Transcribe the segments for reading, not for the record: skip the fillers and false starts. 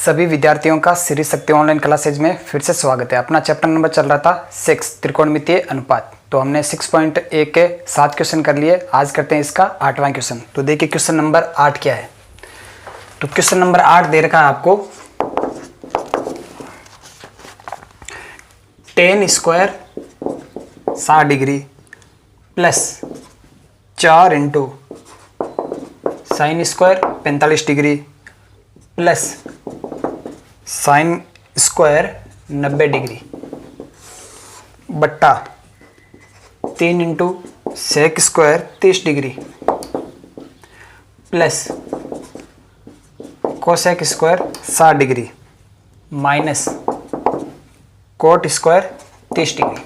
सभी विद्यार्थियों का श्री शक्ति ऑनलाइन क्लासेज में फिर से स्वागत है। अपना चैप्टर नंबर चल रहा था 6 त्रिकोणमितीय अनुपात। तो हमने 6.1 के 7 क्वेश्चन कर लिए। आज करते हैं इसका 8वां क्वेश्चन। तो देखिए क्वेश्चन नंबर 8 क्या है। तो क्वेश्चन नंबर 8 दे रखा है आपको, tan square 60 degree plus 4 into sine square 45 degree plus sine square 90 degree बट्टा 3 into sec square 30 degree plus cosec square 60 degree minus cot square 30 degree.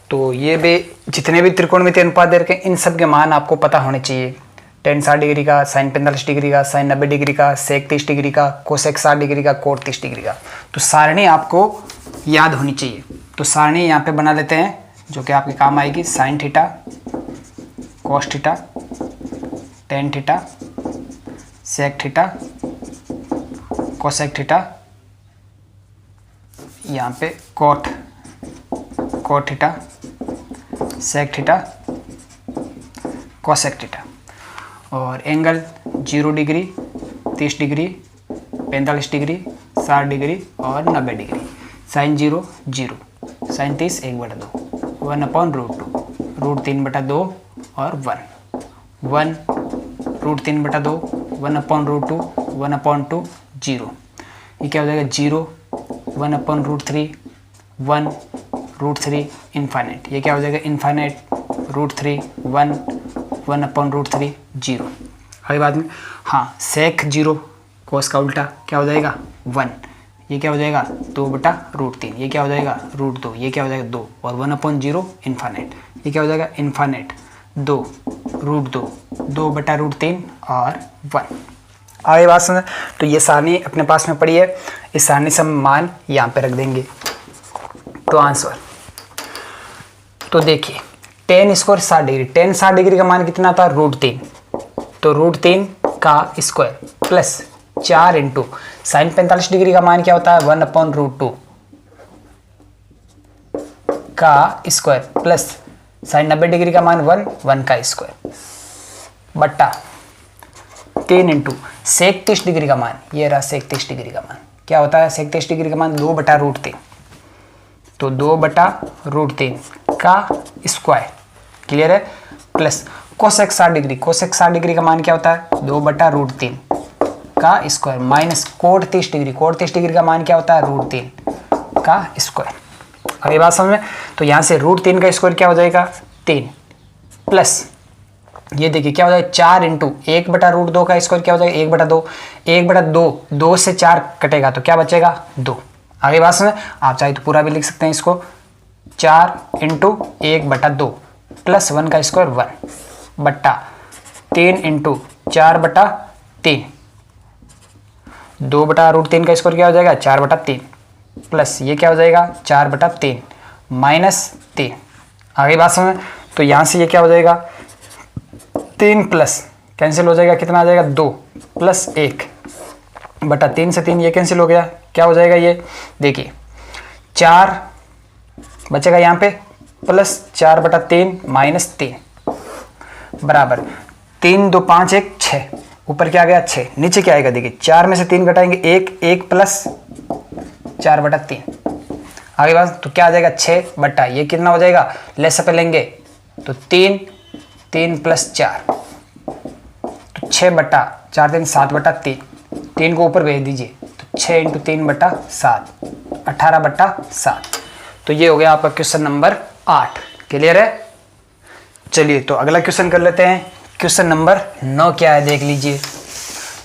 तो ये भी जितने भी त्रिकोणमितीय अनुपात दे रखे हैं इन सब के मान आपको पता होने चाहिए। tan 60 डिग्री का, साइन 45 डिग्री का, साइन 90 डिग्री का, सेक 30 डिग्री का, कोसेक 60 डिग्री का, कोट 30 डिग्री का। तो सारणी आपको याद होनी चाहिए। तो सारणी यहाँ पे बना लेते हैं जो कि आपके काम आएगी। Sine theta, cos theta, tan theta, sec theta, cosec theta, यहाँ पे cot theta, sec theta, cosec theta. और angle 0 degree, 30 degree, 45 degree, 60 degree और 90 डिग्री। साइन 0 0, साइन 30 1/2, 1/√2, √3/2 और 1 √3/2, 1/√2, 1/2 0। ये क्या हो जाएगा 0, 1/√3, 1 √3 इन्फाइनाइट। ये क्या हो जाएगा इन्फाइनाइट, √3 1 1/√3 0। अगली बात में हाँ सेक 0 कोस का उल्टा क्या हो जाएगा 1। ये क्या हो जाएगा 2/√3। ये क्या हो जाएगा √2। ये क्या हो जाएगा 2 और 1/0 इन्फाइनाइट। ये क्या हो जाएगा इन्फाइनाइट 2 √2, 2/√3 और 1। आगे बात समझ। तो ये सारणी अपने पास में पड़ी है। इस सारणी से हम मान यहाँ पे रख देंगे। तो आंसर तो देखिए tan square 60 degree, tan 60 degree का मान कितना था √3। तो √3 का square plus 4 into sign 45 degree का मान क्या होता है 1/√2 का स्क्वायर प्लस साइन 90 डिग्री का मान 1 का स्क्वायर बट्टा 3 इंटू सेक 30 डिग्री का मान। ये रहा सेक 30 डिग्री का मान क्या होता है सेक 30 डिग्री का मान 2/√3। तो 2/√3 का स्क्वायर क्लियर है plus cosec 60 degree. Cosec 60 degree का मान क्या होता है 2/√3 का square minus cot 30 degree. Cot 30 degree का मान क्या होता है √3 का स्क्वायर। अब ये बात समझ में। तो यहाँ से √3 का स्क्वायर क्या हो जाएगा 3 प्लस ये देखिए क्या हो जाएगा 4 इंटू 1/√2 का स्क्वायर क्या हो जाएगा 1/2। 1/2 2 से 4 कटेगा तो क्या बचेगा 2। आगे बात समझ। आप चाहे तो पूरा भी लिख सकते हैं इसको 4 इंटू 1/2 प्लस 1 का स्क्वायर 1 बट्टा 3 इंटू 4/3। 2/√3 का स्क्वायर क्या हो जाएगा 4/3 प्लस ये क्या हो जाएगा 4/3 माइनस 3। आगे बात समझ। तो यहाँ से ये क्या हो जाएगा 3 प्लस कैंसिल हो जाएगा कितना आ जाएगा 2 प्लस 1/3 से 3 ये कैंसिल हो गया। क्या हो जाएगा ये देखिए 4 बचेगा यहाँ पे प्लस 4/3 माइनस 3 बराबर 3 2 5 1 6। ऊपर क्या आ गया 6, नीचे क्या आएगा देखिए 4 में से 3 घटाएंगे 1 प्लस 4/3। आगे बात तो क्या आ जाएगा 6 बट्टा ये कितना हो जाएगा लेस पे लेंगे तो 3 प्लस 4 तो 6/4 3 7/3। 3 को ऊपर भेज दीजिए तो 6 इंटू 3/7 18/7। तो ये हो गया आपका क्वेश्चन नंबर 8। क्लियर है। चलिए तो अगला क्वेश्चन कर लेते हैं। क्वेश्चन नंबर 9 क्या है देख लीजिए।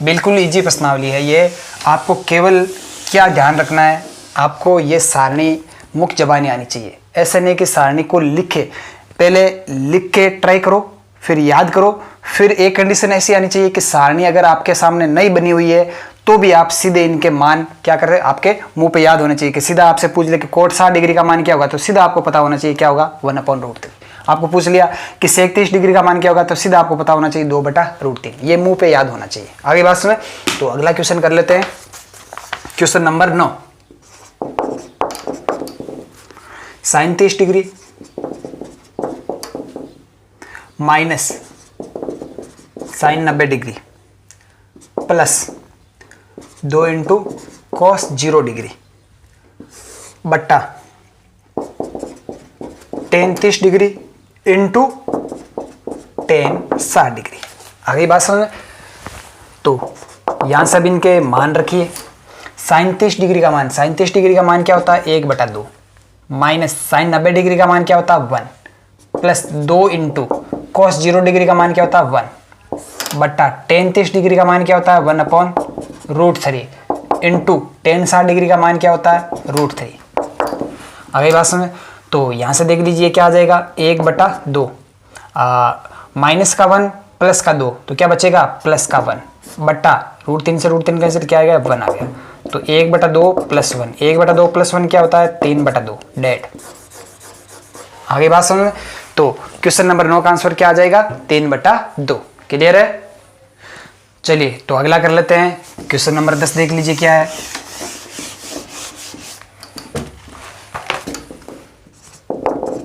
बिल्कुल इजी प्रश्नावली है ये। आपको केवल क्या ध्यान रखना है आपको ये सारणी मुख्य जबानी आनी चाहिए। ऐसे नहीं कि सारणी को लिखे पहले लिख के ट्राई करो फिर याद करो फिर एक कंडीशन ऐसी आनी चाहिए कि सारणी अगर आपके सामने नहीं बनी हुई है तो भी आप सीधे इनके मान क्या कर रहे हैं आपके मुंह पे याद होने चाहिए। कि सीधा आपसे पूछ ले कि कोट 60 डिग्री का मान क्या होगा तो सीधा आपको पता होना चाहिए क्या होगा 1/√3। आपको पूछ लिया कि सेक 30 डिग्री का मान क्या होगा तो सीधा आपको पता होना चाहिए 2/√3। ये मुंह पे याद होना चाहिए। आगे बात सुने तो अगला क्वेश्चन कर लेते हैं। Question number 9, sine 30 degree minus sine 90 degree plus 2 into cos 0 degree बट्टा tan 30 degree into tan 60 degree. आगे बात समझ। तो यहां सब इनके मान रखिए। साइन 30 डिग्री का मान, साइन 30 डिग्री का मान क्या होता है 1/2 माइनस साइन 90 डिग्री का मान क्या होता है 1 प्लस 2 इंटू कॉस 0 डिग्री का मान क्या होता है 1 बट्टा टेन 30 डिग्री का मान क्या होता है 1/√3 इंटू टेन 60 डिग्री का मान क्या होता है √3। आगे बात समझ। तो यहां से देख लीजिए क्या आ जाएगा 1/2 माइनस का 1 प्लस का 2 तो क्या बचेगा प्लस का 1 बट्टा √3 से √3 कैंसिल क्या आ गया 1 आ गया। तो 1/2 प्लस 1, 1/2 प्लस 1 क्या होता है 3/2 डेड। आगे बात समझ। तो क्वेश्चन नंबर 9 का आंसर क्या आ जाएगा 3/2। क्लियर है। चलिए तो अगला कर लेते हैं। क्वेश्चन नंबर 10 देख लीजिए क्या है।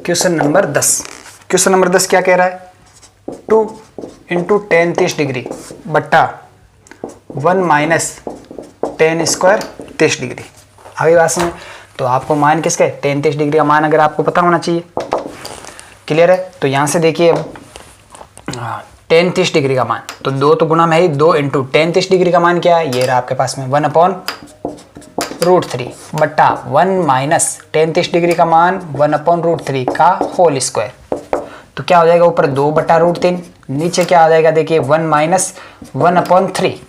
क्वेश्चन नंबर 10, क्वेश्चन नंबर 10 क्या कह रहा है 2 इंटू टेन 30 डिग्री बट्टा 1 माइनस टेन स्क्वायर 30 डिग्री। आगे बात समझ। तो आपको मान किसके टेन 30 डिग्री का मान अगर आपको पता होना चाहिए। क्लियर है। तो यहां से देखिए टेन 30 डिग्री का मान तो 2 तो गुना में ही 2 इंटू टेन 30 डिग्री का मान क्या है ये रहा आपके पास में 1/√3 बट्टा 1 माइनस टेन 30 डिग्री का मान 1/√3 का होल स्क्वायर। तो क्या हो जाएगा ऊपर 2/√3 नीचे क्या आ जाएगा देखिए 1 माइनस 1/3।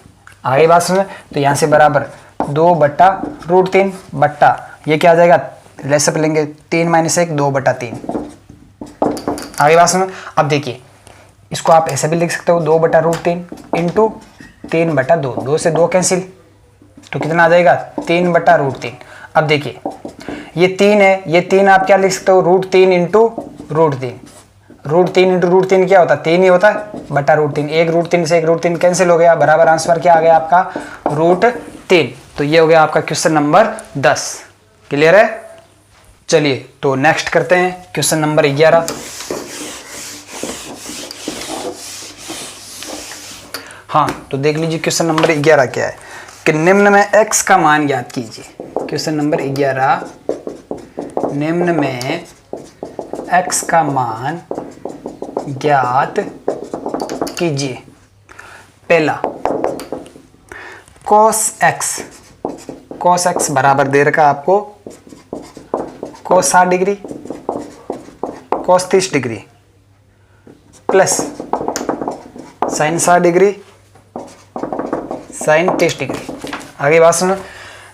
आगे बात सुनो। तो यहां से बराबर 2/√3 बट्टा ये क्या आ जाएगा लेस अप लेंगे 3 माइनस 1 2/3। आगे बात सुनो। अब देखिए इसको आप ऐसे भी लिख सकते हो 2/√3 इंटू 3/2 2 से 2 कैंसिल तो कितना आ जाएगा 3/√3। अब देखिए ये 3 है, ये 3 आप क्या लिख सकते हो √3 इंटू √3। √3 इंटू √3 क्या होता है 3 ही होता है /√3। एक √3 से एक √3 कैंसिल हो गया बराबर आंसर क्या आ गया आपका √3। तो ये हो गया आपका क्वेश्चन नंबर 10। क्लियर है। चलिए तो नेक्स्ट करते हैं क्वेश्चन नंबर 11। हाँ तो देख लीजिए क्वेश्चन नंबर 11 क्या है कि निम्न में x का मान ज्ञात कीजिए। क्वेश्चन नंबर 11 निम्न में x का मान ज्ञात कीजिए। पहला cos x बराबर दे रखा आपको cos 60 degree cos 30 degree plus sin 60 degree sin 30 degree. आगे बात सुनो।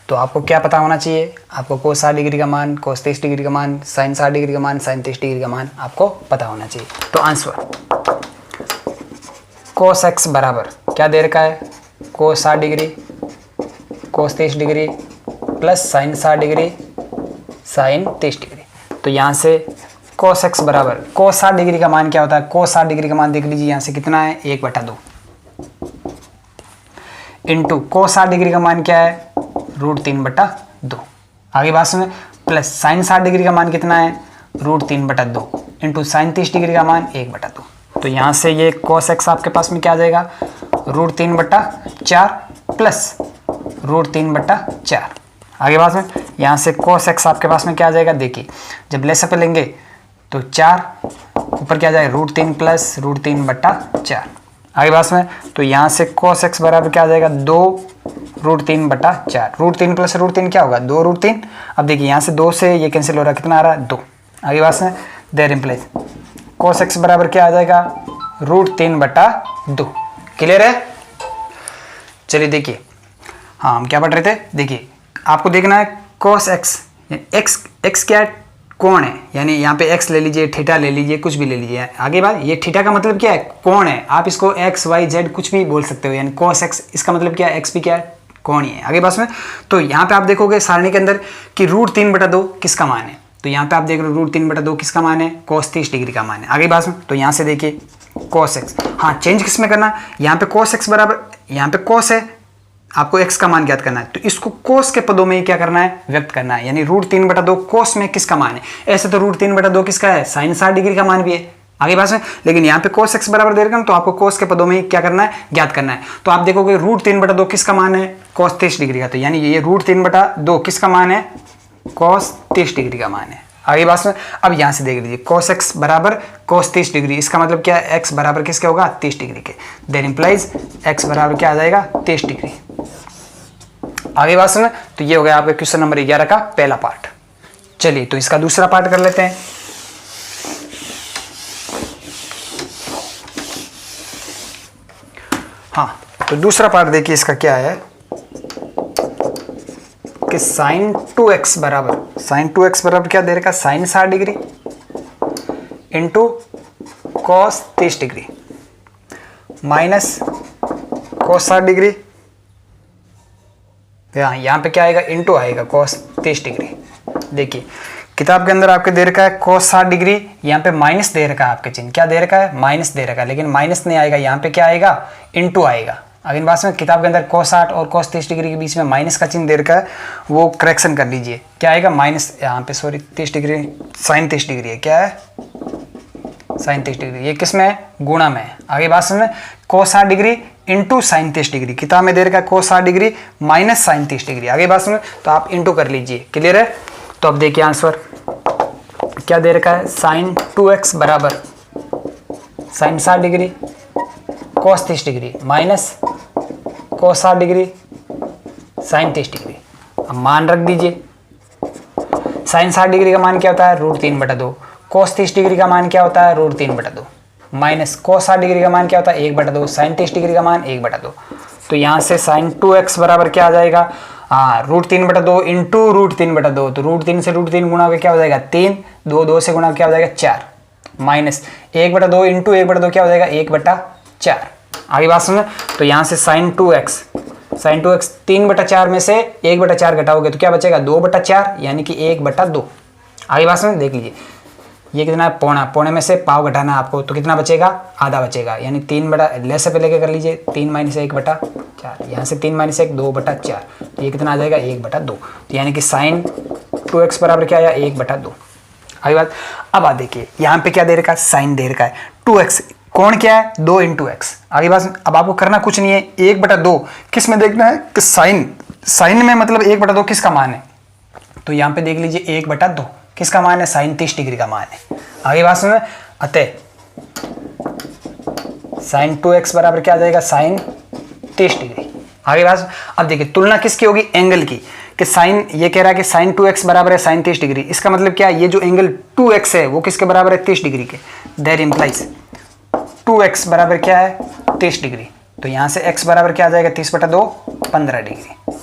तो आपको क्या पता होना चाहिए आपको cos 60 डिग्री का मान cos 30 डिग्री का मान sin 60 डिग्री का मान sin 30 डिग्री का मान आपको पता होना चाहिए। तो आंसर cos x बराबर क्या दे रखा है cos 60 degree cos 30 degree plus sin 60 degree sin 30 degree. तो यहाँ से cos x बराबर cos 60 डिग्री का मान क्या होता है cos 60 डिग्री का मान देख लीजिए यहाँ से कितना है 1/2 इंटू cos 60 डिग्री का मान क्या है √3/2। आगे बात सुने प्लस sin 60 डिग्री का मान कितना है √3/2 इंटू sin 30 डिग्री का मान 1/2। तो यहाँ से ये cos x आपके पास में क्या आ जाएगा √3/4 प्लस √3/4। आगे बात में यहाँ से cos x आपके पास में क्या आ जाएगा देखिए जब लेस पे लेंगे तो 4 ऊपर क्या आ जाएगा √3 प्लस √3/4। आगे बात में तो यहाँ से cos x बराबर क्या आ जाएगा 2 √3/4। √3 प्लस √3 क्या होगा 2 √3। अब देखिए यहाँ से 2 से ये कैंसिल हो रहा है कितना आ रहा है 2। आगे बात में देयर इम्प्लाइज cos x बराबर क्या आ जाएगा √3/2। क्लियर है। चलिए देखिए हाँ हम क्या पढ़ रहे थे देखिए आपको देखना है cos x x क्या है कोण है यानी यहाँ पे x ले लीजिए थीटा ले लीजिए कुछ भी ले लीजिए। आगे बात ये थीटा का मतलब क्या है कोण है आप इसको x y z कुछ भी बोल सकते हो यानी cos x इसका मतलब क्या है x भी क्या है कोण ही है। आगे बात में तो यहाँ पे आप देखोगे सारणी के अंदर कि √3/2 किसका मान है तो यहाँ पे आप देख रहे हो √3/2 किसका मान है cos 30 डिग्री का मान है। आगे बात में तो यहाँ से देखिए cos x हाँ चेंज किस में करना यहाँ पे cos x बराबर यहाँ पे cos है आपको x का मान ज्ञात करना है, तो इसको कोस के पदों में ही क्या करना है, व्यक्त करना है, यानी √3/2 कोस में किसका मान है। ऐसे तो √3/2 किसका है, साइन 60 डिग्री का मान भी है, आगे बात है, लेकिन यहाँ पे cos x बराबर दे रखा तो आपको कोस के पदों में ही क्या करना है, ज्ञात करना है। तो आप देखोगे √3/2 किसका मान है, cos 30 डिग्री का, तो यानी ये √3/2 किसका मान है, cos 30 डिग्री का मान है, आगे बात में। अब यहां से देख लीजिए cos x बराबर cos 30 डिग्री, इसका मतलब क्या है, x बराबर किसके होगा, 30 डिग्री के, देन इंप्लाइज x बराबर क्या आ जाएगा, 30 डिग्री, आगे बात में। तो ये हो गया आपका क्वेश्चन नंबर 11 का पहला पार्ट। चलिए तो इसका दूसरा पार्ट कर लेते हैं। हाँ, तो दूसरा पार्ट देखिए इसका क्या है कि sin 2x बराबर क्या दे रखा, sine 60 degree into cos 30 degree minus cos 60 degree, यहाँ पे क्या आएगा, इंटू आएगा cos 30 डिग्री। देखिए किताब के अंदर आपके दे रखा है cos 60 डिग्री, यहाँ पे माइनस दे रखा है, आपके चिन्ह क्या दे रखा है, माइनस दे रखा है, लेकिन माइनस नहीं आएगा, यहाँ पे क्या आएगा, इंटू आएगा। अगर इन बात में किताब के अंदर cos 60 और cos 30 डिग्री के बीच में माइनस का चिन्ह दे रखा है, वो करेक्शन कर लीजिए, क्या आएगा माइनस, यहाँ पे सॉरी 30 डिग्री साइन 30 डिग्री है, क्या है साइन 30 डिग्री, ये किस में है, गुणा में है, आगे बात समझ में। cos 60 degree into sine 30 degree, किताब में दे रखा है cos 60 degree minus sine 30 degree, आगे बात समझ, तो आप इंटू कर लीजिए, क्लियर है। तो अब देखिए आंसर क्या दे रखा है, साइन 2x बराबर sine 60 degree cos 30 degree minus cos 60 degree sine 30 degree. अब मान रख दीजिए, साइन 60 डिग्री का मान क्या होता है, √3/2, cos 30 डिग्री का मान क्या होता है, √3/2, माइनस cos 60 डिग्री का मान क्या होता है, 1/2, साइन 30 डिग्री का मान 1/2। तो यहाँ से साइन 2x बराबर क्या आ जाएगा, हाँ √3/2 इंटू √3/2, तो √3 से √3 गुणा होकर क्या हो जाएगा 3, 2 से गुणा क्या हो जाएगा 4, माइनस 1/2 इंटू 1/2 क्या हो जाएगा 1/4, आगे बात समझ। तो यहाँ से साइन 2x 3/4 में से 1/4 घटाओगे तो क्या बचेगा 2/4, यानी कि 1/2, आगे बात समझ। देख लीजिए ये कितना है, पौने में से पाव घटाना है आपको, तो कितना बचेगा, आधा बचेगा, यानी 3 से पहले क्या कर लीजिए 3 - 1/4, यहाँ से 3 - 1 2/4, तो ये कितना आ जाएगा 1/2, तो यानी कि साइन 2x बराबर क्या आया 1/2, आगे बात। अब देखिए यहाँ पे क्या दे रखा है, साइन दे रखा है 2x, कौन क्या है 2 × x, आगे बात। अब आपको करना कुछ नहीं है, 1/2 किस में देखना है कि साइन में, मतलब 1/2 किसका मान है, तो यहाँ पे देख लीजिए 1/2 किसका मान है, साइन 30 डिग्री का मान है, आगे बात समझ। अतः साइन 2x बराबर क्या आ जाएगा, साइन 30 डिग्री, आगे बात। अब देखिए तुलना किसकी होगी, एंगल की, कि साइन, ये कह रहा है कि साइन 2x बराबर है साइन 30 डिग्री, इसका मतलब क्या है, ये जो एंगल 2x है वो किसके बराबर है 30 डिग्री के, दैट इंप्लाइज 2x बराबर क्या है 30 डिग्री, तो यहाँ से x बराबर क्या आ जाएगा 30/2 15 डिग्री,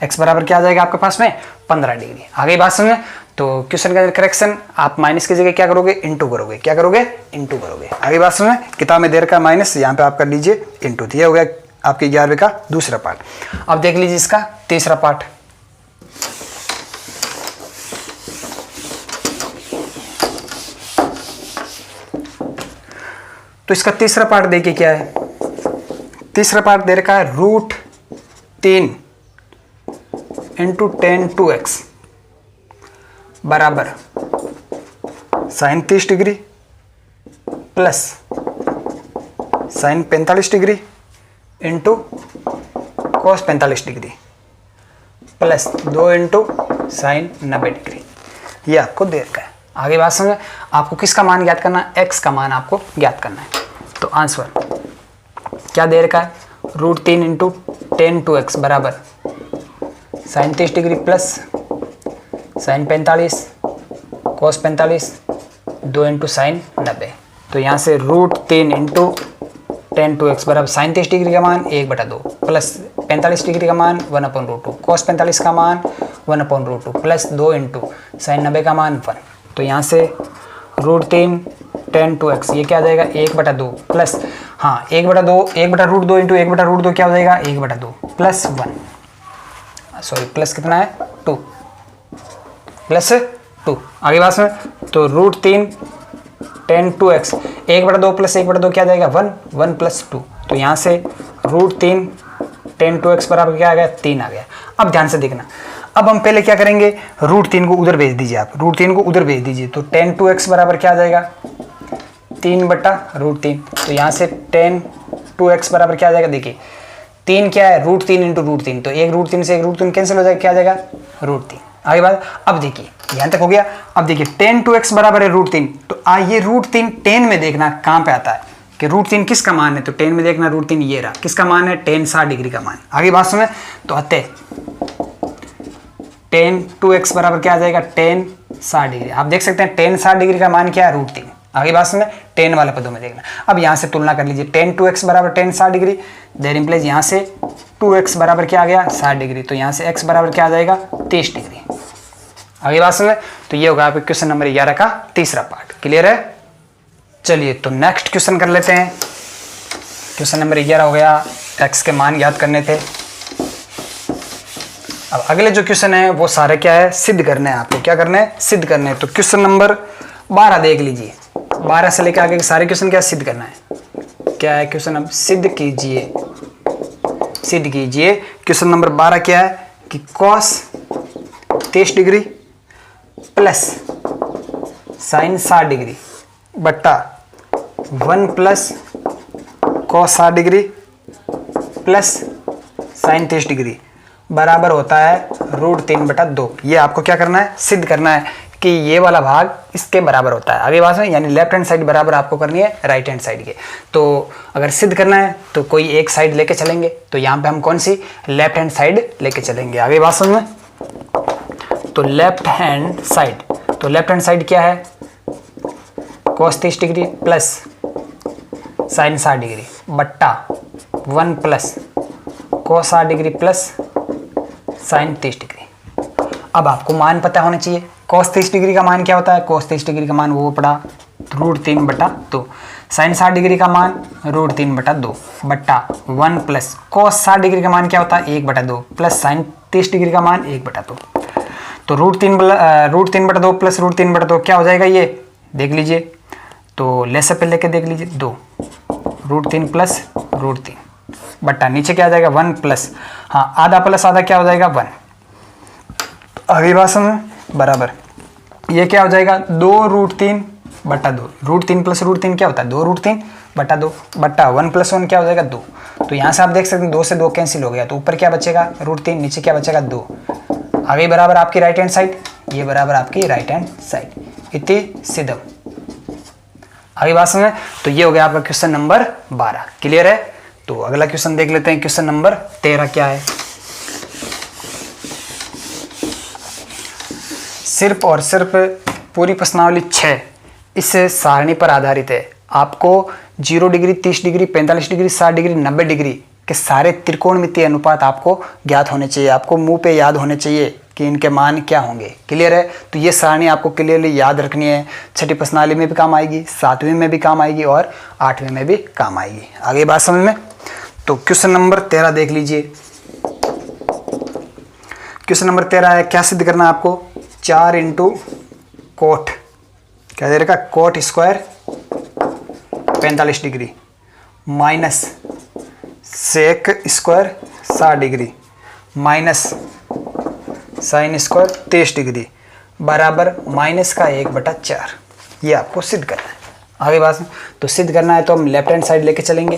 x बराबर क्या आ जाएगा आपके पास में 15 डिग्री, आगे बात समझे। तो क्वेश्चन का करेक्शन आप माइनस की जगह क्या करोगे, इंटू करोगे, क्या करोगे इंटू करोगे, आगे बात समझे। किताब में दे रखा है माइनस, यहाँ पे आप कर लीजिए इंटू, ये हो गया आपके 11वें का दूसरा पार्ट। अब देख लीजिए इसका तीसरा पार्ट। तो इसका तीसरा पार्ट देखिए क्या है, तीसरा पार्ट दे रखा है √3 × tan 2x बराबर sine 30 degree plus sine 45 degree into cos 45 degree plus 2 × sine 90 degree, ये आपको दे रखा है, आगे बात समझे। आपको किसका मान ज्ञात करना है, x का मान आपको ज्ञात करना है। तो आंसर क्या दे रखा है, √3 × tan 2x बराबर sine 30 degree plus sine 45 cos 45 2 × sine 90, तो यहाँ से √3 × tan 2x बराबर साइन 30 डिग्री का मान 1/2 प्लस 45 डिग्री का मान 1/√2, cos 45 का मान 1/√2 प्लस 2 × साइन 90 का मान 1, तो यहाँ से √3 tan 2x ये क्या आ जाएगा 1/2 प्लस, हाँ 1/2 1/√2 × 1/√2 क्या हो जाएगा 1/2 प्लस 1, सॉरी प्लस कितना है 2 प्लस 2, आगे बात में। तो √3 tan 2x 1/2 प्लस 1/2 क्या आ जाएगा 1 प्लस 2, तो यहाँ से √3 10 2x बराबर क्या आ गया 3 आ गया। अब ध्यान से देखना, अब हम पहले क्या करेंगे, √3 को उधर भेज दीजिए, आप √3 को उधर भेज दीजिए, तो 10 2x बराबर क्या आ जाएगा 3 बटा √3। तो यहाँ से 10 2x बराबर क्या आ जाएगा, देखिए 3 क्या है √3 इंटू √3, तो एक √3 से एक √3 कैंसिल हो जाएगा, क्या आ जाएगा √3। आगे बात, अब देखिए यहाँ तक हो गया। अब देखिए 10 2x बराबर है √3, तो ये √3 10 में देखना कहाँ पे आता है कि √3 किसका मान है, तो 10 में देखना √3 ये रहा, किसका मान है 10 60 डिग्री का मान। आगे बात समझ, तो अतः 10 2x बराबर क्या आ जाएगा 10 60 डिग्री। आप देख सकते हैं 10 60 डिग्री का मान क्या है √3। आगे बात समझ, 10 वाले पदों में देखना। अब यहाँ से तुलना कर लीजिए, 10 2x बराबर 10 60 डिग्री, देयर इंप्लाइज यहाँ से 2x बराबर क्या आ गया 60 डिग्री, तो यहाँ से x बराबर क्या आ जाएगा 23 डिग्री। आगे बात समझ, तो ये होगा आपके क्वेश्चन नंबर 11 का तीसरा पार्ट। क्लियर है? चलिए तो नेक्स्ट क्वेश्चन कर लेते हैं। क्वेश्चन नंबर 11 हो गया, x के मान याद करने थे। अब अगले जो क्वेश्चन है वो सारे क्या है, सिद्ध करने हैं आपको। क्या करना है, सिद्ध करने हैं। तो क्वेश्चन नंबर 12 देख लीजिए, 12 से लेकर आगे के सारे क्वेश्चन क्या सिद्ध करना है। क्या है क्वेश्चन, अब सिद्ध कीजिए, सिद्ध कीजिए। क्वेश्चन नंबर 12 क्या है कि cos 23 degree plus sign 60 degree बट्टा 1 plus cos 60 degree plus sign 23 degree बराबर होता है √3 बटा 2। ये आपको क्या करना है, सिद्ध करना है कि ये वाला भाग इसके बराबर होता है। आगे बात है, यानी लेफ्ट हैंड साइड बराबर आपको करनी है राइट हैंड साइड के। तो अगर सिद्ध करना है तो कोई एक साइड लेके चलेंगे, तो यहाँ पे हम कौन सी लेफ्ट हैंड साइड लेके चलेंगे। आगे बात समझ में, तो लेफ्ट हैंड साइड, तो लेफ्ट हैंड साइड क्या है cos 30 degree plus sign 60 degree बट्टा 1 plus cos 60 degree plus sign 30 degree. अब आपको मान पता होना चाहिए, cos 30 डिग्री का मान क्या होता है, cos 30 डिग्री का मान वो पड़ा √3 बटा 2, साइन 60 डिग्री का मान √3 बटा 2 बट्टा 1 प्लस cos 60 डिग्री का मान क्या होता है 1 बटा 2 प्लस साइन 30 डिग्री का मान 1 बटा 2। तो √3 बटा 2 प्लस √3 बटा 2 क्या हो जाएगा, ये देख लीजिए। तो लेसे पे लेके देख लीजिए 2 √3 प्लस √3 बट्टा नीचे क्या आ जाएगा 1 प्लस, हाँ आधा प्लस आधा क्या हो जाएगा 1। अगली बात समझ बराबर, ये क्या हो जाएगा 2 √3 बटा 2, √3 प्लस √3 क्या होता है 2 √3 बटा 2 बट्टा 1 प्लस 1 क्या हो जाएगा 2। तो यहाँ से आप देख सकते हैं 2 से 2 कैंसिल हो गया, तो ऊपर क्या बचेगा √3, नीचे क्या बचेगा 2। आगे बराबर आपकी राइट हैंड साइड, ये बराबर आपकी राइट हैंड साइड। इति सिद्धम। आगे बात समझ, तो ये हो गया आपका क्वेश्चन नंबर 12। क्लियर है? तो अगला क्वेश्चन देख लेते हैं, क्वेश्चन नंबर 13 क्या है। सिर्फ और सिर्फ पूरी प्रश्नावली 6 इस सारणी पर आधारित है। आपको 0 degree 30 degree 45 degree 60 degree 90 degree के सारे त्रिकोणमितीय अनुपात आपको ज्ञात होने चाहिए, आपको मुंह पे याद होने चाहिए कि इनके मान क्या होंगे। क्लियर है? तो ये सारणी आपको क्लियरली याद रखनी है। छठी प्रश्नावली में भी काम आएगी, 7वीं में भी काम आएगी और 8वीं में भी काम आएगी। आगे बात समझ में, तो क्वेश्चन नंबर 13 देख लीजिए। क्वेश्चन नंबर 13 है, क्या सिद्ध करना है आपको, 4 इंटू कोट, क्या दे रखा cot square 45 degree minus sec square 60 degree minus sine square 23 degree बराबर माइनस का 1/4। ये आपको सिद्ध करना है। आगे बात, तो सिद्ध करना है तो हम लेफ्ट हैंड साइड लेके चलेंगे।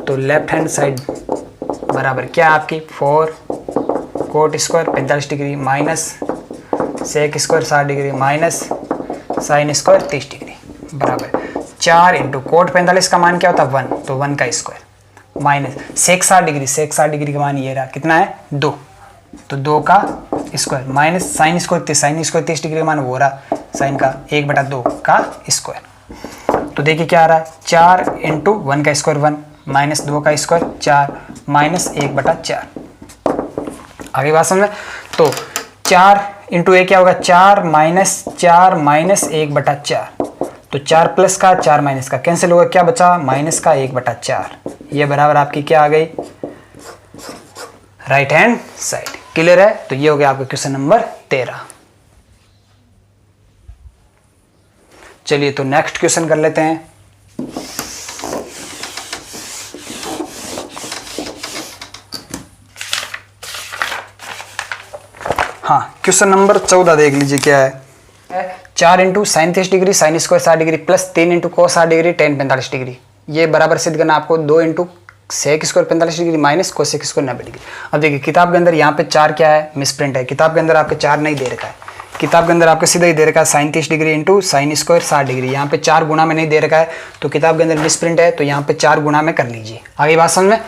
तो लेफ्ट हैंड साइड बराबर क्या आपकी 4 cot square 45 degree minus sec square 60 degree minus sine square 30 degree बराबर 4 इंटू कोट 45 का मान क्या होता है 1, तो 1 का स्क्वायर माइनस सेक 60 डिग्री का मान ये रहा, कितना है 2, तो 2 का square minus sine square 30 degree का मान वो रहा साइन का 1/2 का स्क्वायर। तो देखिए क्या आ रहा है 4 इंटू 1 का स्क्वायर 1 माइनस 2 का स्क्वायर 4 माइनस 1/4। आगे बात समझ, तो 4 इंटू ए क्या होगा 4 माइनस 1/4, तो 4 प्लस का 4 माइनस का कैंसिल होगा, क्या बचा माइनस का 1/4। ये बराबर आपकी क्या आ गई राइट हैंड साइड। क्लियर है? तो ये हो गया आपका क्वेश्चन नंबर 13। चलिए तो नेक्स्ट क्वेश्चन कर लेते हैं। हाँ, क्वेश्चन नंबर 14 देख लीजिए क्या है। 4 into sine 30 degree sine square 60 degree plus 3 into cos 60 degree tan 45 degree, ये बराबर सिद्ध करना आपको 2 into sec square 45 degree minus cosec square 90 degree. अब देखिए किताब के अंदर यहाँ पे 4 क्या है, मिसप्रिंट है। किताब के अंदर आपके 4 नहीं दे रखा है, किताब के अंदर आपको सीधा ही दे रखा है sine 30 degree into sine square 60 degree. यहाँ पे 4 गुना में नहीं दे रखा है, तो किताब के अंदर मिसप्रिंट है, तो यहाँ पे 4 गुना में कर लीजिए। आगे बात समझ में।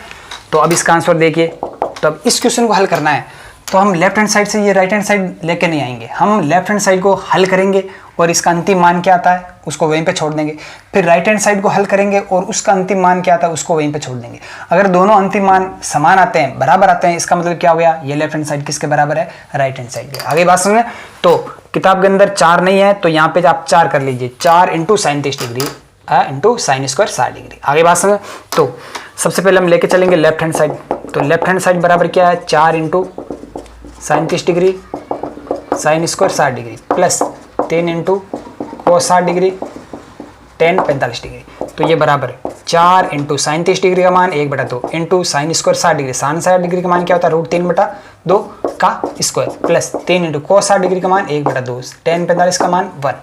तो अब इसका आंसर देखिए, तो अब इस क्वेश्चन को हल करना है तो हम लेफ्ट हैंड साइड से ये राइट हैंड साइड लेके नहीं आएंगे, हम लेफ्ट हैंड साइड को हल करेंगे और इसका अंतिम मान क्या आता है उसको वहीं पे छोड़ देंगे। फिर राइट हैंड साइड को हल करेंगे और उसका अंतिम मान क्या आता है उसको वहीं पे छोड़ देंगे। अगर दोनों अंतिम मान समान आते हैं, बराबर आते हैं, इसका मतलब क्या हो गया, ये लेफ्ट हैंड साइड किसके बराबर है, राइट हैंड साइड के। आगे बात समझे। तो किताब के अंदर 4 नहीं है, तो यहाँ पे आप 4 कर लीजिए, 4 into sine 30 degree into sine square 60 degree. आगे बात समझे। तो सबसे पहले हम लेके चलेंगे लेफ्ट हैंड साइड, तो लेफ्ट हैंड साइड बराबर क्या है, 4 into sine 30 degree sine square 60 degree plus 3 into cos 60 degree tan 45 degree. तो ये बराबर 4 इंटू साइन 30 डिग्री का मान 1/2 into sine square 60 degree, sine 60 degree का मान क्या होता है, √3/2 का square plus 3 into cos 60 degree का मान 1/2 टेन 45 का मान 1।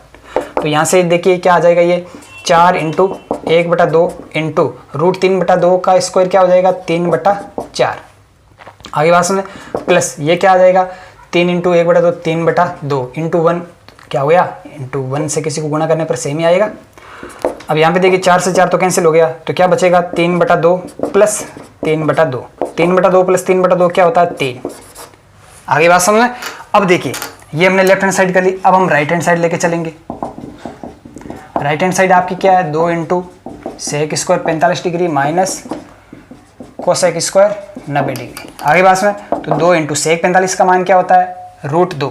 तो यहाँ से देखिए क्या आ जाएगा, ये 4 इंटू 1/2 इंटू √3/2 का स्क्वायर क्या हो जाएगा, 3/4। आगे बात सुने, प्लस ये क्या आ जाएगा, 3 इंटू 1/2 3/2 इंटू 1 क्या हो गया, इंटू 1 से किसी को गुणा करने पर सेम ही आएगा। अब यहाँ पे देखिए 4 से 4 तो कैंसिल हो गया, तो क्या बचेगा 3/2 प्लस 3/2, 3/2 प्लस 3/2 क्या होता है 3। आगे बात समझ में। अब देखिए ये हमने लेफ्ट हैंड साइड कर ली, अब हम राइट हैंड साइड लेके चलेंगे। राइट हैंड साइड आपकी क्या है, 2 into sec square 45 degree minus cosec square 90 degree. आगे बात में, तो 2 इंटू सेक 45 का मान क्या होता है, √2,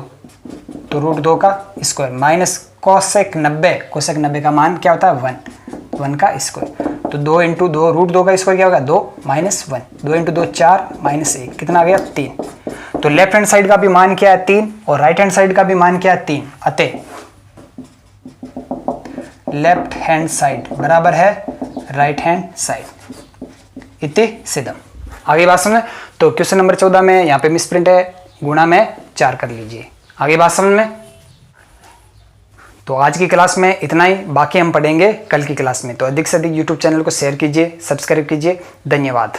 तो √2 का स्क्वायर माइनस कोसेक 90 का मान क्या होता है 1 का स्क्वायर। तो 2 इंटू 2 √2 का स्क्वायर क्या होगा 2 माइनस 1, 2 इंटू 2 4 माइनस 1 कितना आ गया 3। तो लेफ्ट हैंड साइड का भी मान क्या है 3 और राइट हैंड साइड का भी मान क्या है 3, अतः लेफ्ट हैंड साइड बराबर है राइट हैंड साइड, इति सिद्धम। आगे बात समझ में। तो क्वेश्चन नंबर 14 में यहाँ पे मिसप्रिंट है, गुणा में 4 कर लीजिए। आगे बात समझ में। तो आज की क्लास में इतना ही, बाकी हम पढ़ेंगे कल की क्लास में। तो अधिक से अधिक यूट्यूब चैनल को शेयर कीजिए, सब्सक्राइब कीजिए। धन्यवाद।